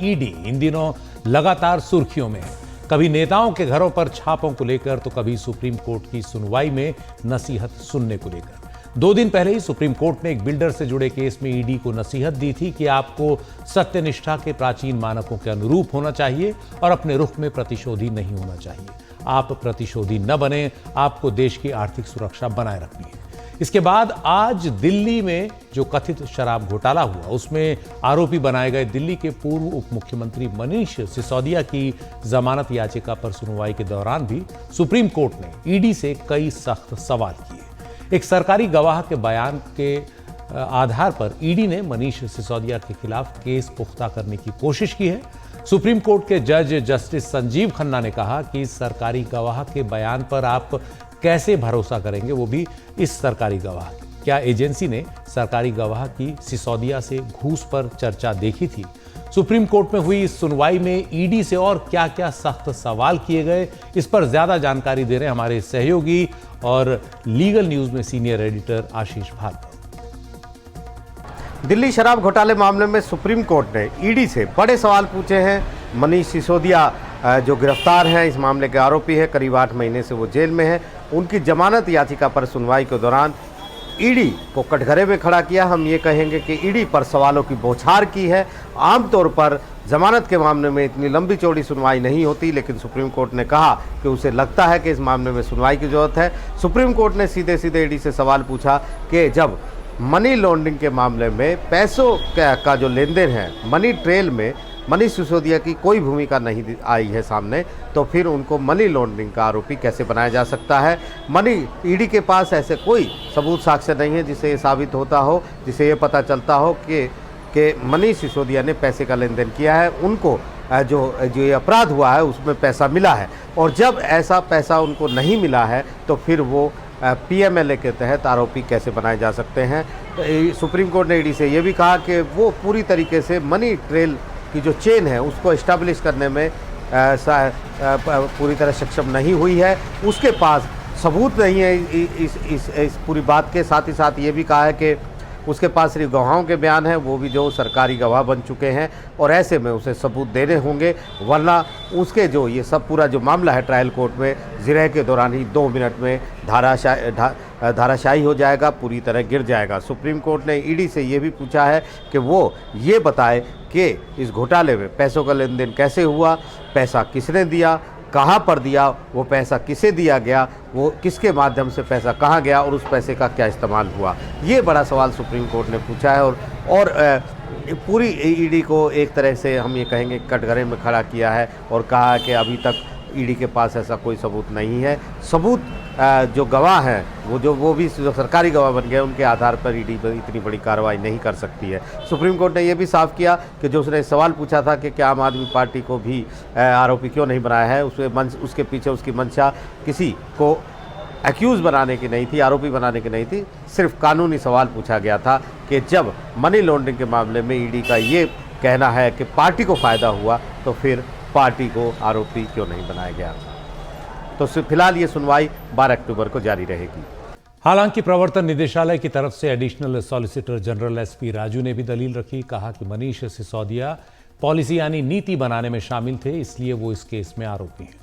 ED इन दिनों लगातार सुर्खियों में है। कभी नेताओं के घरों पर छापों को लेकर तो कभी सुप्रीम कोर्ट की सुनवाई में नसीहत सुनने को लेकर। 2 दिन पहले ही सुप्रीम कोर्ट ने एक बिल्डर से जुड़े केस में ईडी को नसीहत दी थी कि आपको सत्यनिष्ठा के प्राचीन मानकों के अनुरूप होना चाहिए और अपने रुख में प्रतिशोधी नहीं होना चाहिए। आप प्रतिशोधी न बने, आपको देश की आर्थिक सुरक्षा बनाए रखनी है। इसके बाद आज दिल्ली में जो कथित शराब घोटाला हुआ, उसमें आरोपी बनाए गए दिल्ली के पूर्व उप मुख्यमंत्री मनीष सिसोदिया की जमानत याचिका पर सुनवाई के दौरान भी सुप्रीम कोर्ट ने ईडी से कई सख्त सवाल किए। एक सरकारी गवाह के बयान के आधार पर ईडी ने मनीष सिसोदिया के खिलाफ केस पुख्ता करने की कोशिश की है। सुप्रीम कोर्ट के जज जस्टिस संजीव खन्ना ने कहा कि सरकारी गवाह के बयान पर आप कैसे भरोसा करेंगे, वो भी इस सरकारी गवाह। क्या एजेंसी ने सरकारी गवाह की सिसोदिया से घूस पर चर्चा देखी थी? सुप्रीम कोर्ट में हुई इस सुनवाई में ईडी से और क्या क्या सख्त सवाल किए गए, इस पर ज्यादा जानकारी दे रहे हैं हमारे सहयोगी और लीगल न्यूज में सीनियर एडिटर आशीष भार्गव। दिल्ली शराब घोटाले मामले में सुप्रीम कोर्ट ने ईडी से बड़े सवाल पूछे हैं। मनीष सिसोदिया जो गिरफ्तार हैं, इस मामले के आरोपी है, करीब 8 महीने से वो जेल में है। उनकी जमानत याचिका पर सुनवाई के दौरान ईडी को कटघरे में खड़ा किया। हम ये कहेंगे कि ईडी पर सवालों की बौछार की है। आमतौर पर जमानत के मामले में इतनी लंबी चौड़ी सुनवाई नहीं होती, लेकिन सुप्रीम कोर्ट ने कहा कि उसे लगता है कि इस मामले में सुनवाई की जरूरत है। सुप्रीम कोर्ट ने सीधे सीधे ईडी से सवाल पूछा कि जब मनी लॉन्ड्रिंग के मामले में पैसों का जो लेन देन है, मनी ट्रेल में मनीष सिसोदिया की कोई भूमिका नहीं आई है सामने, तो फिर उनको मनी लॉन्ड्रिंग का आरोपी कैसे बनाया जा सकता है? ईडी के पास ऐसे कोई सबूत साक्ष्य नहीं है जिससे ये साबित होता हो, जिससे ये पता चलता हो कि मनीष सिसोदिया ने पैसे का लेन देन किया है, उनको जो ये अपराध हुआ है उसमें पैसा मिला है। और जब ऐसा पैसा उनको नहीं मिला है तो फिर वो पीएमएलए के तहत आरोपी कैसे बनाए जा सकते हैं? तो सुप्रीम कोर्ट ने ईडी से ये भी कहा कि वो पूरी तरीके से मनी ट्रेल की जो चेन है उसको एस्टैब्लिश करने में पूरी तरह सक्षम नहीं हुई है। उसके पास सबूत नहीं है इस पूरी बात के। साथ ही साथ ये भी कहा है कि उसके पास सिर्फ गवाहों के बयान हैं, वो भी जो सरकारी गवाह बन चुके हैं, और ऐसे में उसे सबूत देने होंगे, वरना उसके जो ये सब पूरा जो मामला है ट्रायल कोर्ट में जिरह के दौरान ही 2 मिनट में धाराशाही हो जाएगा, पूरी तरह गिर जाएगा। सुप्रीम कोर्ट ने ईडी से ये भी पूछा है कि वो ये बताए कि इस घोटाले में पैसों का लेन देन कैसे हुआ, पैसा किसने दिया, कहाँ पर दिया, वो पैसा किसे दिया गया, वो किसके माध्यम से पैसा कहाँ गया और उस पैसे का क्या इस्तेमाल हुआ। ये बड़ा सवाल सुप्रीम कोर्ट ने पूछा है और पूरी ईडी को एक तरह से हम ये कहेंगे कटघरे में खड़ा किया है और कहा है कि अभी तक ईडी के पास ऐसा कोई सबूत नहीं है। सबूत जो गवाह हैं वो भी जो सरकारी गवाह बन गए, उनके आधार पर ईडी इतनी बड़ी कार्रवाई नहीं कर सकती है। सुप्रीम कोर्ट ने यह भी साफ किया कि जो उसने सवाल पूछा था कि क्या आम आदमी पार्टी को भी आरोपी क्यों नहीं बनाया है, उसके पीछे उसकी मंशा किसी को एक्यूज़ बनाने की नहीं थी, आरोपी बनाने की नहीं थी। सिर्फ कानूनी सवाल पूछा गया था कि जब मनी लॉन्ड्रिंग के मामले में ईडी का ये कहना है कि पार्टी को फ़ायदा हुआ, तो फिर पार्टी को आरोपी क्यों नहीं बनाया गया। तो फिलहाल ये सुनवाई 12 अक्टूबर को जारी रहेगी। हालांकि प्रवर्तन निदेशालय की तरफ से additional solicitor general SP Raju ने भी दलील रखी। कहा कि मनीष सिसोदिया पॉलिसी यानी नीति बनाने में शामिल थे, इसलिए वो इस केस में आरोपी हैं।